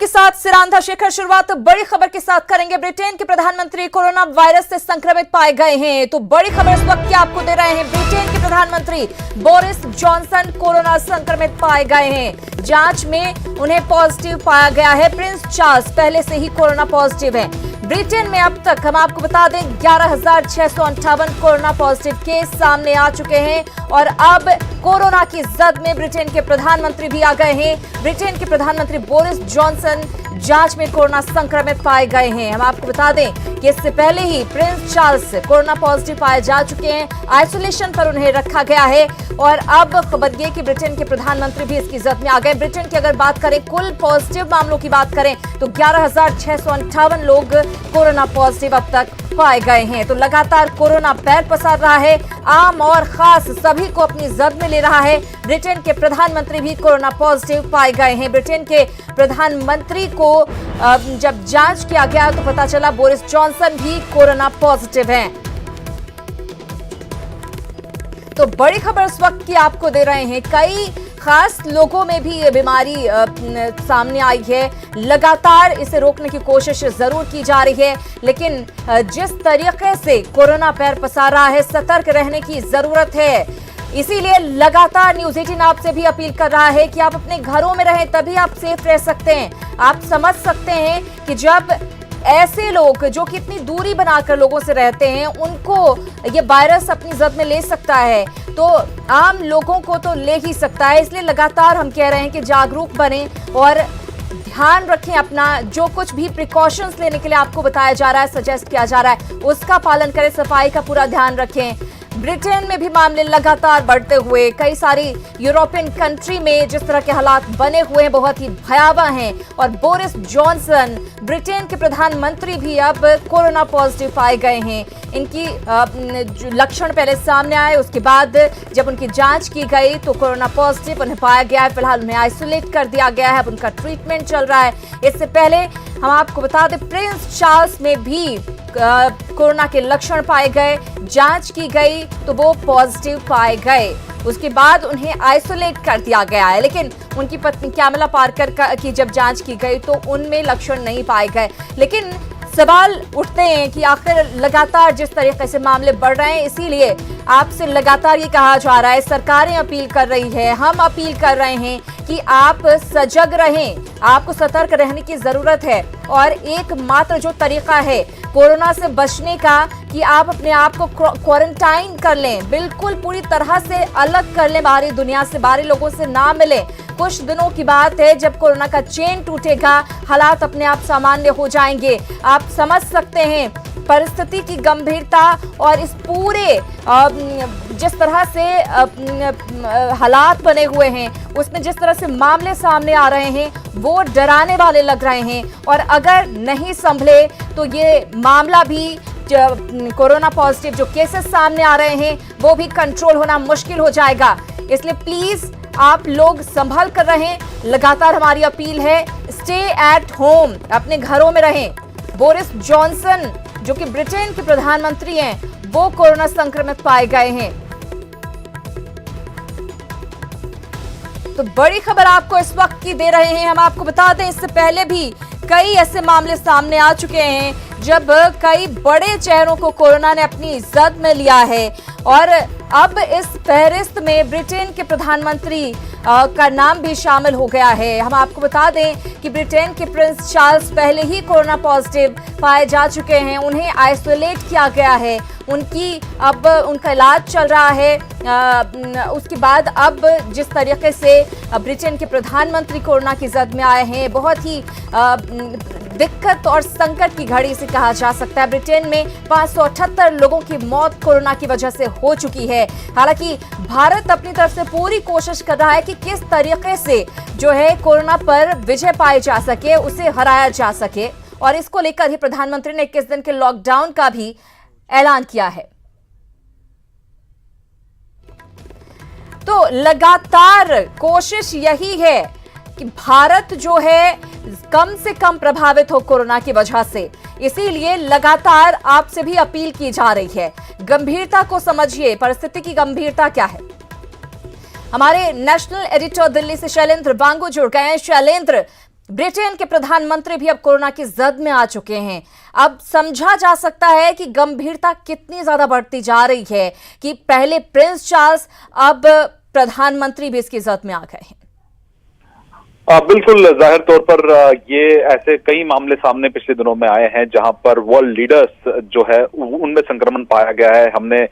के साथ सिरांधा शेखर शुरुआत बड़ी खबर के साथ करेंगे। ब्रिटेन के प्रधानमंत्री कोरोना वायरस से संक्रमित पाए गए हैं। तो बड़ी खबर इस वक्त की आपको दे रहे हैं। ब्रिटेन के प्रधानमंत्री बोरिस जॉनसन कोरोना संक्रमित पाए गए हैं। जांच में उन्हें पॉजिटिव पाया गया है। प्रिंस चार्ल्स पहले से ही कोरोना पॉजिटिव है। ब्रिटेन में अब तक हम आपको बता दें 11,658 कोरोना पॉजिटिव केस सामने आ चुके हैं और अब कोरोना की जद में ब्रिटेन के प्रधानमंत्री भी आ गए हैं। ब्रिटेन के प्रधानमंत्री बोरिस जॉनसन जांच में कोरोना संक्रमित पाए गए हैं। हम आपको बता दें कि इससे पहले ही प्रिंस चार्ल्स कोरोना पॉजिटिव पाए जा चुके हैं। आइसोलेशन पर उन्हें रखा गया है और अब खबर ये कि ब्रिटेन के प्रधानमंत्री भी इसकी जद में आ गए। ब्रिटेन की अगर बात करें, कुल पॉजिटिव मामलों की बात करें तो 11,658 लोग कोरोना पॉजिटिव अब तक पाए गए हैं। तो लगातार कोरोना पैर पसार रहा है, आम और खास सभी को अपनी जद में ले रहा है। ब्रिटेन के प्रधानमंत्री भी कोरोना पॉजिटिव पाए गए हैं। ब्रिटेन के प्रधानमंत्री को जब जांच किया गया तो पता चला बोरिस जॉनसन भी कोरोना पॉजिटिव हैं। तो बड़ी खबर इस वक्त की आपको दे रहे हैं। कई खास लोगों में भी ये बीमारी सामने आई है। लगातार इसे रोकने की कोशिश जरूर की जा रही है, लेकिन जिस तरीके से कोरोना पैर पसार रहा है, सतर्क रहने की जरूरत है। इसीलिए लगातार न्यूज 18 आपसे भी अपील कर रहा है कि आप अपने घरों में रहें, तभी आप सेफ रह सकते हैं। आप समझ सकते हैं कि जब ऐसे लोग जो कि इतनी दूरी बनाकर लोगों से रहते हैं, उनको ये वायरस अपनी जद में ले सकता है, तो आम लोगों को तो ले ही सकता है। इसलिए लगातार हम कह रहे हैं कि जागरूक बने और ध्यान रखें अपना। जो कुछ भी प्रिकॉशंस लेने के लिए आपको बताया जा रहा है, सजेस्ट किया जा रहा है, उसका पालन करें। सफाई का पूरा ध्यान रखें। ब्रिटेन में भी मामले लगातार बढ़ते हुए, कई सारी यूरोपियन कंट्री में जिस तरह के हालात बने हुए हैं बहुत ही भयावह हैं। और बोरिस जॉनसन ब्रिटेन के प्रधानमंत्री भी अब कोरोना पॉजिटिव पाए गए हैं। इनकी लक्षण पहले सामने आए, उसके बाद जब उनकी जांच की गई तो कोरोना पॉजिटिव उन्हें पाया गया है। फिलहाल उन्हें आइसोलेट कर दिया गया है। अब उनका ट्रीटमेंट चल रहा है। इससे पहले हम आपको बता दें प्रिंस चार्ल्स में भी कोरोना के लक्षण पाए गए। जांच की गई तो वो पॉजिटिव पाए गए। उसके बाद उन्हें आइसोलेट कर दिया गया है, लेकिन उनकी पत्नी कैमिला पार्कर की जब जांच की गई तो उनमें लक्षण नहीं पाए गए। लेकिन सवाल उठते हैं कि आखिर लगातार जिस तरीके से मामले बढ़ रहे हैं, इसीलिए आपसे लगातार ये कहा जा रहा है, सरकारें अपील कर रही है, हम अपील कर रहे हैं कि आप सजग रहें, आपको सतर्क रहने की जरूरत है। और एकमात्र जो तरीका है कोरोना से बचने का कि आप अपने आप को क्वारंटाइन कर लें, बिल्कुल पूरी तरह से अलग कर लें बाहरी दुनिया से, बाहरी लोगों से ना मिलें। कुछ दिनों की बात है, जब कोरोना का चेन टूटेगा, हालात अपने आप सामान्य हो जाएंगे। आप समझ सकते हैं परिस्थिति की गंभीरता और इस पूरे जिस तरह से हालात बने हुए हैं, उसमें जिस तरह से मामले सामने आ रहे हैं, वो डराने वाले लग रहे हैं। और अगर नहीं संभले तो ये मामला भी, कोरोना पॉजिटिव जो केसेस सामने आ रहे हैं, वो भी कंट्रोल होना मुश्किल हो जाएगा। इसलिए प्लीज आप लोग संभल कर रहें। लगातार हमारी अपील है, स्टे एट होम, अपने घरों में रहें। बोरिस जॉनसन जो कि ब्रिटेन के प्रधानमंत्री हैं, वो कोरोना संक्रमित पाए गए हैं। तो बड़ी खबर आपको इस वक्त की दे रहे हैं। हम आपको बता दें इससे पहले भी कई ऐसे मामले सामने आ चुके हैं जब कई बड़े चेहरों को कोरोना ने अपनी जद में लिया है। और अब इस फहरिस्त में ब्रिटेन के प्रधानमंत्री का नाम भी शामिल हो गया है। हम आपको बता दें कि ब्रिटेन के प्रिंस चार्ल्स पहले ही कोरोना पॉजिटिव पाए जा चुके हैं। उन्हें आइसोलेट किया गया है। अब उनका इलाज चल रहा है। उसके बाद अब जिस तरीके से ब्रिटेन के प्रधानमंत्री कोरोना की जद में आए हैं, बहुत ही दिक्कत और संकट की घड़ी से कहा जा सकता है। ब्रिटेन में 578 लोगों की मौत कोरोना की वजह से हो चुकी है। हालांकि भारत अपनी तरफ से पूरी कोशिश कर रहा है कि किस तरीके से जो है कोरोना पर विजय पाई जा सके, उसे हराया जा सके। और इसको लेकर ही प्रधानमंत्री ने 21 दिन के लॉकडाउन का भी ऐलान किया है। तो लगातार कोशिश यही है कि भारत जो है कम से कम प्रभावित हो कोरोना की वजह से। इसीलिए लगातार आपसे भी अपील की जा रही है, गंभीरता को समझिए, परिस्थिति की गंभीरता क्या है। हमारे नेशनल एडिटर दिल्ली से शैलेंद्र बांगू जुड़ गए हैं। शैलेंद्र, ब्रिटेन के प्रधानमंत्री भी अब कोरोना की जद में आ चुके हैं। अब समझा जा सकता है कि गंभीरता कितनी ज्यादा बढ़ती जा रही है कि पहले प्रिंस चार्ल्स, अब प्रधानमंत्री भी इसकी जद में आ गए हैं। बिल्कुल, जाहिर तौर पर ये ऐसे कई मामले सामने पिछले दिनों में आए हैं जहां पर वर्ल्ड लीडर्स जो है उनमें संक्रमण पाया गया है। हमने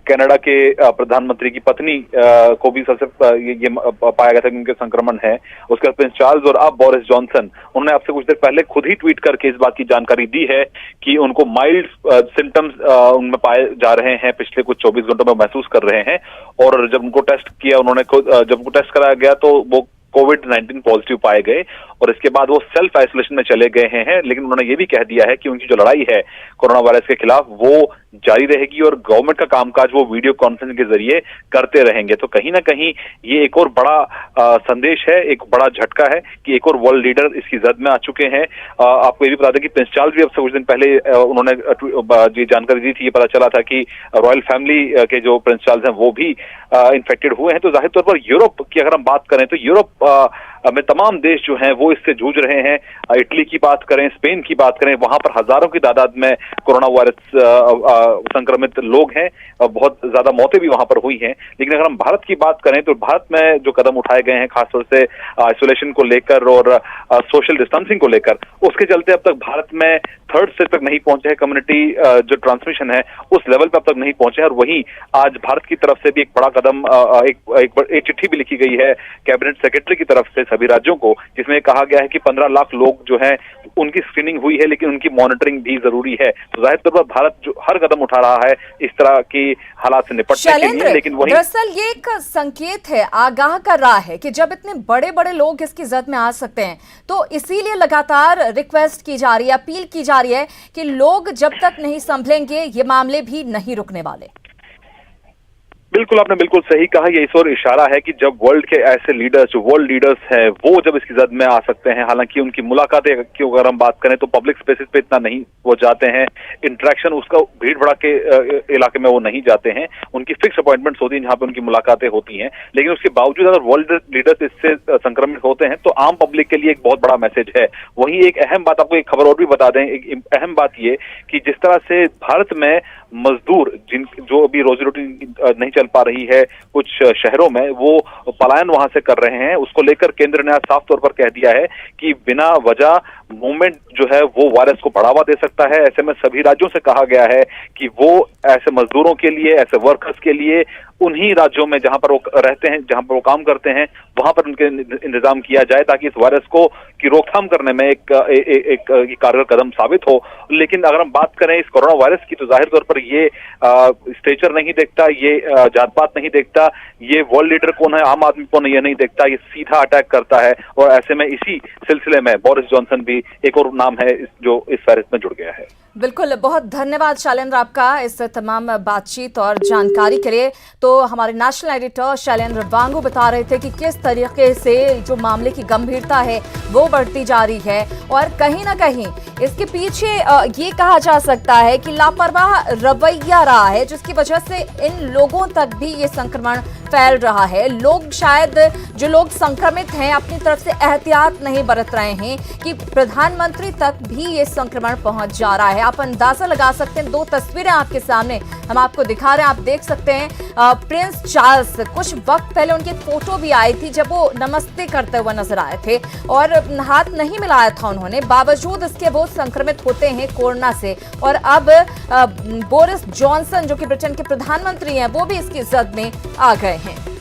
कनाडा के प्रधानमंत्री की पत्नी को भी सबसे ये पाया गया था कि उनके संक्रमण है। उसके बाद प्रिंस चार्ल्स और अब बोरिस जॉनसन, उन्होंने आपसे कुछ देर पहले खुद ही ट्वीट करके इस बात की जानकारी दी है कि उनको माइल्ड सिम्टम्स उनमें पाए जा रहे हैं, पिछले कुछ 24 घंटों में महसूस कर रहे हैं। और जब उनको टेस्ट किया जब उनको टेस्ट कराया गया तो वो कोविड-19 पॉजिटिव पाए गए और इसके बाद वो सेल्फ आइसोलेशन में चले गए हैं। लेकिन उन्होंने ये भी कह दिया है कि उनकी जो लड़ाई है कोरोना वायरस के खिलाफ वो जारी रहेगी और गवर्नमेंट का कामकाज वो वीडियो कॉन्फ्रेंसिंग के जरिए करते रहेंगे। तो कहीं ना कहीं ये एक और बड़ा संदेश है, एक बड़ा झटका है कि एक और वर्ल्ड लीडर इसकी जद में आ चुके हैं। आपको ये भी बता दें कि प्रिंस चार्ल्स भी अब से कुछ दिन पहले उन्होंने ये जानकारी दी थी, ये पता चला था कि रॉयल फैमिली के जो प्रिंस चार्ल्स हैं वो भी इन्फेक्टेड हुए हैं। तो जाहिर तौर पर यूरोप की अगर हम बात करें तो यूरोप में तमाम देश जो हैं वो इससे जूझ रहे हैं। इटली की बात करें, स्पेन की बात करें, वहां पर हजारों की तादाद में कोरोना वायरस संक्रमित लोग हैं, बहुत ज्यादा मौतें भी वहां पर हुई हैं। लेकिन अगर हम भारत की बात करें तो भारत में जो कदम उठाए गए हैं खासतौर से आइसोलेशन को लेकर और सोशल डिस्टेंसिंग को लेकर, उसके चलते अब तक भारत में थर्ड स्टेज तक नहीं पहुंचे हैं। कम्युनिटी जो ट्रांसमिशन है उस लेवल पर अब तक नहीं पहुंचे हैं। और वहीं आज भारत की तरफ से भी एक बड़ा कदम, एक चिट्ठी भी लिखी गई है कैबिनेट सेक्रेटरी की तरफ से सभी राज्यों को, जिसमें कहा गया है कि 15 लाख लोग जो हैं उनकी स्क्रीनिंग हुई है लेकिन उनकी मॉनिटरिंग भी जरूरी है। तो जाहिर तौर पर भारत जो हर कदम उठा रहा है इस तरह की हालात से निपटने के लिए, लेकिन वही दरअसल ये एक संकेत है, आगाह कर रहा है कि जब इतने बड़े बड़े लोग इसकी जद में आ सकते हैं तो इसीलिए लगातार रिक्वेस्ट की जा रही है, अपील की जा रही है कि लोग जब तक नहीं संभलेंगे ये मामले भी नहीं रुकने वाले। बिल्कुल, आपने बिल्कुल सही कहा। ये इस ओर इशारा है कि जब वर्ल्ड के ऐसे लीडर्स, जो वर्ल्ड लीडर्स हैं, वो जब इसकी जद में आ सकते हैं, हालांकि उनकी मुलाकातें की अगर हम बात करें तो पब्लिक स्पेसेस पे इतना नहीं वो जाते हैं, इंटरेक्शन उसका भीड़ भड़ा के इलाके में वो नहीं जाते हैं, उनकी फिक्स अपॉइंटमेंट्स होती हैं जहां पे उनकी मुलाकातें होती हैं। लेकिन उसके बावजूद अगर वर्ल्ड लीडर्स इससे संक्रमित होते हैं तो आम पब्लिक के लिए एक बहुत बड़ा मैसेज है। वहीं एक अहम बात, आपको एक खबर और भी बता दें, एक अहम बात ये कि जिस तरह से भारत में मजदूर जो अभी रोजी रोटी नहीं चल पा रही है कुछ शहरों में, वो पलायन वहां से कर रहे हैं, उसको लेकर केंद्र ने आज साफ तौर पर कह दिया है कि बिना वजह मूवमेंट जो है वो वायरस को बढ़ावा दे सकता है। ऐसे में सभी राज्यों से कहा गया है कि वो ऐसे मजदूरों के लिए, ऐसे वर्कर्स के लिए उन्हीं राज्यों में जहां पर वो रहते हैं, जहां पर वो काम करते हैं, वहां पर उनके इंतजाम किया जाए ताकि इस वायरस को की रोकथाम करने में एक कारगर कदम साबित हो। लेकिन अगर हम बात करें इस कोरोना वायरस की तो जाहिर तौर पर ये स्टेचर नहीं देखता, ये जात पात नहीं देखता, ये वर्ल्ड लीडर कौन है, आम आदमी कौन है, ये नहीं देखता, ये सीधा अटैक करता है। और ऐसे में इसी सिलसिले में बोरिस जॉनसन भी एक और नाम है जो इस फहरिस्त में जुड़ गया है। बिल्कुल, बहुत धन्यवाद शैलेंद्र आपका इस तमाम बातचीत और जानकारी के लिए। तो हमारे नेशनल एडिटर शैलेंद्र वांगू बता रहे थे कि किस तरीके से जो मामले की गंभीरता है वो बढ़ती जा रही है और कहीं ना कहीं इसके पीछे ये कहा जा सकता है कि लापरवाह रवैया रहा है, जिसकी वजह से इन लोगों तक भी ये संक्रमण फैल रहा है। लोग शायद जो लोग संक्रमित हैं अपनी तरफ से एहतियात नहीं बरत रहे हैं कि प्रधानमंत्री तक भी ये संक्रमण पहुंच जा रहा है। आप अंदाजा लगा सकते हैं, दो तस्वीरें आपके सामने हम आपको दिखा रहे हैं, आप देख सकते हैं प्रिंस चार्ल्स, कुछ वक्त पहले उनकी फोटो भी आई थी जब वो नमस्ते करते हुए नजर आए थे और हाथ नहीं मिलाया था उन्होंने, बावजूद इसके वो संक्रमित होते हैं कोरोना से। और अब बोरिस जॉनसन जो कि ब्रिटेन के प्रधानमंत्री हैं वो भी इसकी जद में आ गए हैं।